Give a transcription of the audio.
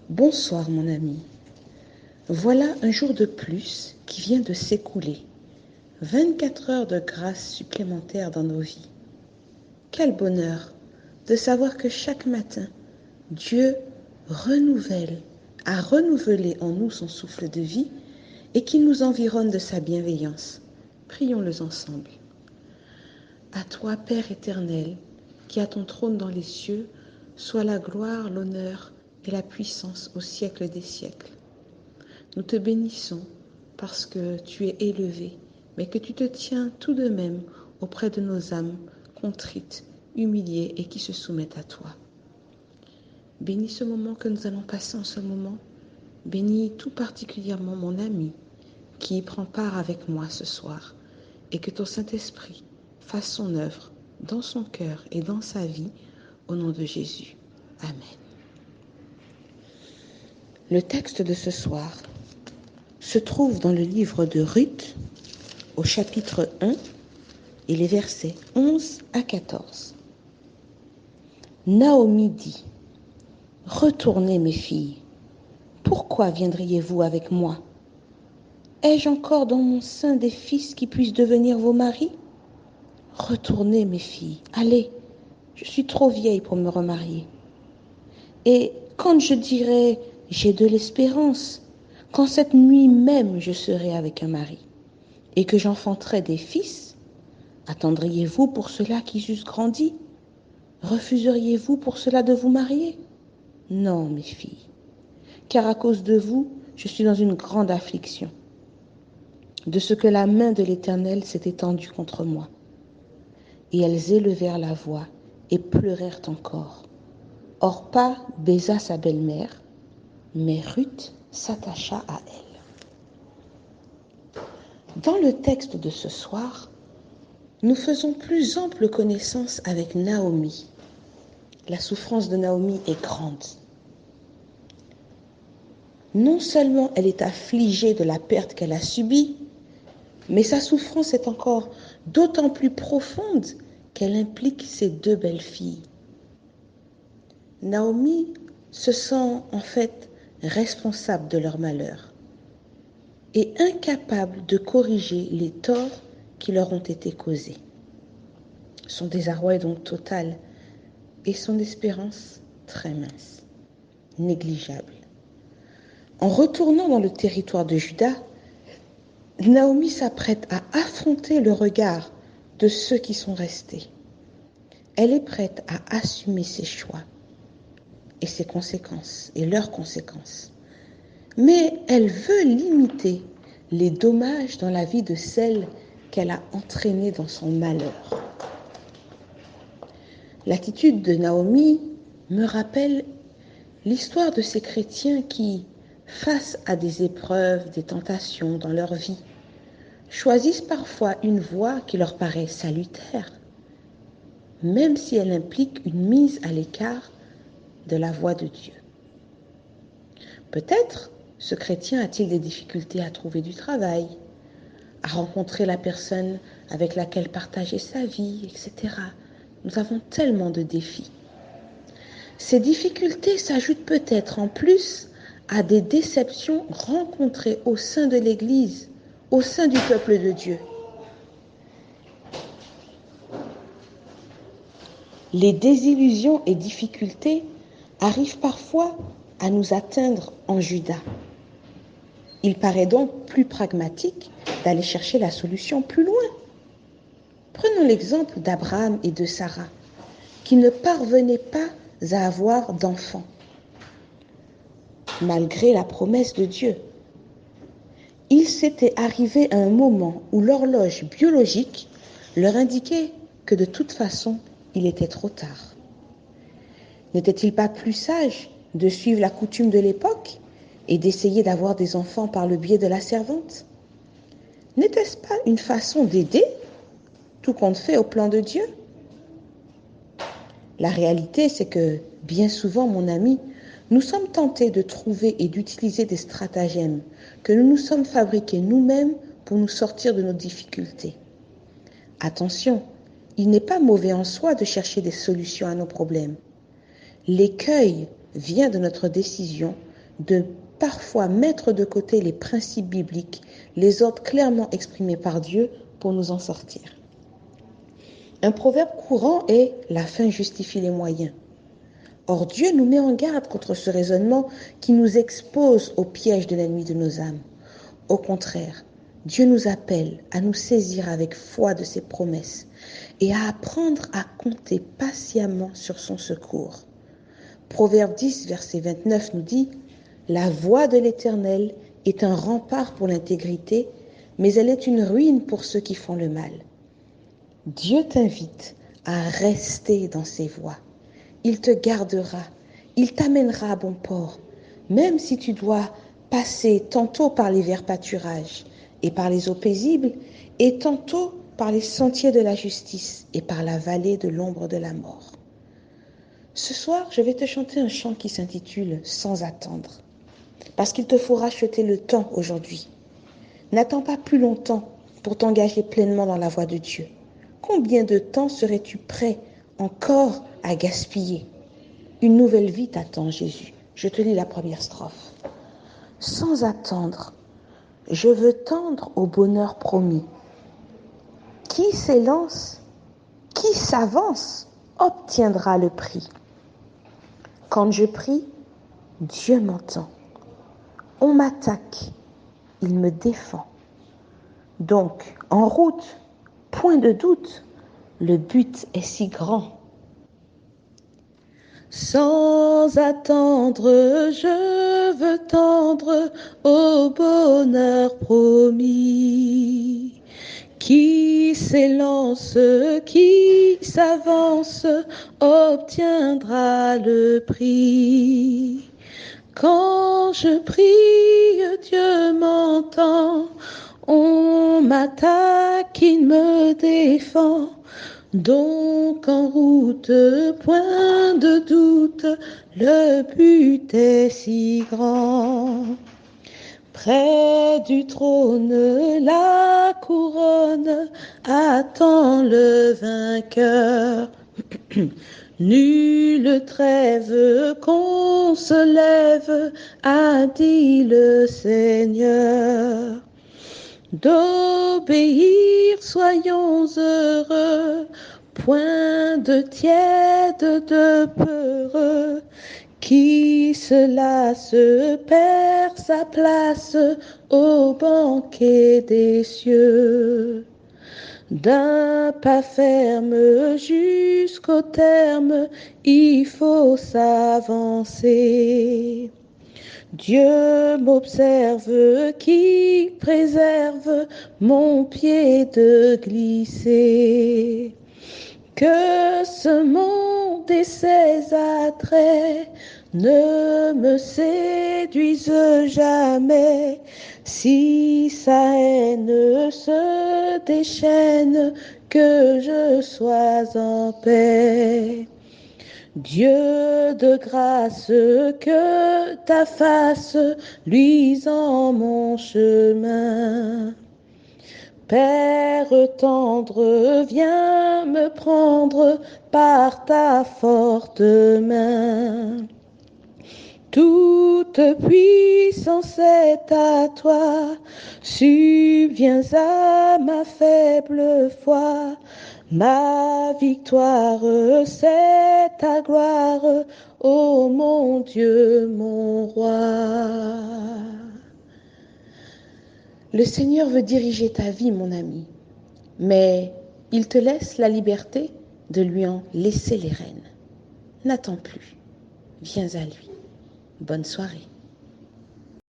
Bonsoir mon ami. Voilà un jour de plus qui vient de s'écouler. 24 heures de grâce supplémentaires dans nos vies. Quel bonheur de savoir que chaque matin, Dieu a renouvelé en nous son souffle de vie et qu'il nous environne de sa bienveillance. Prions-le ensemble. À toi, Père éternel, qui as ton trône dans les cieux, soit la gloire, l'honneur et la puissance au siècle des siècles. Nous te bénissons parce que tu es élevé, mais que tu te tiens tout de même auprès de nos âmes contrites, humiliées et qui se soumettent à toi. Bénis ce moment que nous allons passer en ce moment. Bénis tout particulièrement mon ami qui y prend part avec moi ce soir et que ton Saint-Esprit fasse son œuvre dans son cœur et dans sa vie au nom de Jésus. Amen. Le texte de ce soir se trouve dans le livre de Ruth au chapitre 1 et les versets 11 à 14. Naomi dit : « Retournez mes filles, pourquoi viendriez-vous avec moi ? Ai-je encore dans mon sein des fils qui puissent devenir vos maris ? Retournez mes filles, allez, je suis trop vieille pour me remarier. Et quand je dirai « j'ai de l'espérance », quand cette nuit même je serai avec un mari, et que j'enfanterai des fils, attendriez-vous pour cela qu'ils eussent grandi ? Refuseriez-vous pour cela de vous marier ? Non, mes filles, car à cause de vous, je suis dans une grande affliction, de ce que la main de l'Éternel s'est étendue contre moi. Et elles élevèrent la voix et pleurèrent encore. Orpa baisa sa belle-mère, mais Ruth s'attacha à elle. Dans le texte de ce soir, nous faisons plus ample connaissance avec Naomi. La souffrance de Naomi est grande. Non seulement elle est affligée de la perte qu'elle a subie, mais sa souffrance est encore d'autant plus profonde qu'elle implique ses deux belles-filles. Naomi se sent en fait responsable de leur malheur et incapable de corriger les torts qui leur ont été causés. Son désarroi est donc total et son espérance très mince, négligeable. En retournant dans le territoire de Juda, Naomi s'apprête à affronter le regard de ceux qui sont restés. Elle est prête à assumer ses choix et ses conséquences et leurs conséquences. Mais elle veut limiter les dommages dans la vie de celles qu'elle a entraînées dans son malheur. L'attitude de Naomi me rappelle l'histoire de ces chrétiens qui, face à des épreuves, des tentations dans leur vie, choisissent parfois une voie qui leur paraît salutaire, même si elle implique une mise à l'écart de la voie de Dieu. Peut-être ce chrétien a-t-il des difficultés à trouver du travail, à rencontrer la personne avec laquelle partager sa vie, etc. Nous avons tellement de défis. Ces difficultés s'ajoutent peut-être en plus à des déceptions rencontrées au sein de l'Église, au sein du peuple de Dieu. Les désillusions et difficultés arrivent parfois à nous atteindre en Juda. Il paraît donc plus pragmatique d'aller chercher la solution plus loin. Prenons l'exemple d'Abraham et de Sarah, qui ne parvenaient pas à avoir d'enfants, malgré la promesse de Dieu. Il s'était arrivé à un moment où l'horloge biologique leur indiquait que de toute façon, il était trop tard. N'était-il pas plus sage de suivre la coutume de l'époque et d'essayer d'avoir des enfants par le biais de la servante ? N'était-ce pas une façon d'aider, tout compte fait, au plan de Dieu ? La réalité, c'est que, bien souvent, mon ami, nous sommes tentés de trouver et d'utiliser des stratagèmes que nous nous sommes fabriqués nous-mêmes pour nous sortir de nos difficultés. Attention, il n'est pas mauvais en soi de chercher des solutions à nos problèmes. L'écueil vient de notre décision de parfois mettre de côté les principes bibliques, les ordres clairement exprimés par Dieu pour nous en sortir. Un proverbe courant est « la fin justifie les moyens ». Or, Dieu nous met en garde contre ce raisonnement qui nous expose au piège de l'ennemi de nos âmes. Au contraire, Dieu nous appelle à nous saisir avec foi de ses promesses et à apprendre à compter patiemment sur son secours. Proverbe 10, verset 29 nous dit « La voie de l'Éternel est un rempart pour l'intégrité, mais elle est une ruine pour ceux qui font le mal. » Dieu t'invite à rester dans ses voies. Il te gardera, il t'amènera à bon port, même si tu dois passer tantôt par les verts pâturages et par les eaux paisibles, et tantôt par les sentiers de la justice et par la vallée de l'ombre de la mort. Ce soir, je vais te chanter un chant qui s'intitule « Sans attendre », parce qu'il te faut racheter le temps aujourd'hui. N'attends pas plus longtemps pour t'engager pleinement dans la voie de Dieu. Combien de temps serais-tu prêt encore à gaspiller? Une nouvelle vie t'attend, Jésus. Je te lis la première strophe. Sans attendre, je veux tendre au bonheur promis. Qui s'élance, qui s'avance, obtiendra le prix. Quand je prie, Dieu m'entend. On m'attaque, il me défend. Donc, en route, point de doute, le but est si grand. Sans attendre, je veux tendre au bonheur promis. Qui s'élance, qui s'avance, obtiendra le prix. Quand je prie, Dieu m'entend. On m'attaque, il me défend. Donc en route, point de doute, le but est si grand. Près du trône, la couronne attend le vainqueur. Nulle trêve qu'on se lève, a dit le Seigneur. D'obéir, soyons heureux, point de tiède, de peureux. Qui se lasse perd sa place au banquet des cieux. D'un pas ferme jusqu'au terme, il faut s'avancer. Dieu m'observe qui préserve mon pied de glisser. Que ce monde et ses attraits ne me séduisent jamais. Si sa haine se déchaîne, que je sois en paix. Dieu de grâce, que ta face luise en mon chemin. Père tendre, viens me prendre par ta forte main. Toute puissance est à toi, subviens à ma faible foi. Ma victoire, c'est ta gloire, ô mon Dieu, mon roi. Le Seigneur veut diriger ta vie, mon ami, mais il te laisse la liberté de lui en laisser les rênes. N'attends plus, viens à lui. Bonne soirée.